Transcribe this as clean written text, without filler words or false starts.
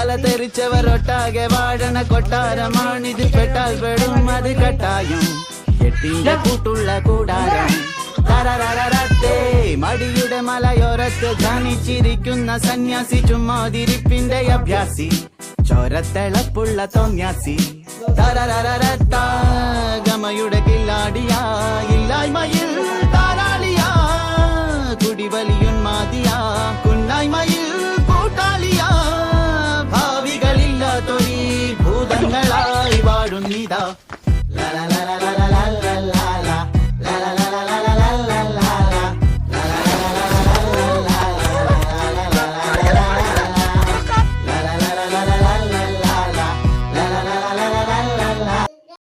തല തെറിച്ചവരൊട്ടാകെ വാഴണ കൊട്ടാരമാണിത്. പെട്ടാൽ പെടും അത് കട്ടായും കെട്ടിന്റെ കൂട്ടുള്ള കൂടാരം. തരരരരത്തേ മടിയുടെ മലയോരത്ത് ധ്യാനിച്ചിരിക്കുന്ന സന്യാസി, ചുമ്മാതിരിപ്പിന്റെ അഭ്യാസി, ചോരത്തിളപ്പുള്ള തോന്യാസി. തരരരരത്ത ഗമയുടെ കില്ലാടിയാ, ഇല്ലായ്മയിൽ താരാളിയാ, കുടിവലിയുന്മാതിയാ, കുന്നായ്മയിൽ കൂട്ടാളിയാ. ഭാവികളില്ലാത്തൊരീ ഭൂതങ്ങളായി വാഴുന്നിതാ. ല ല ല ല ല ല ല.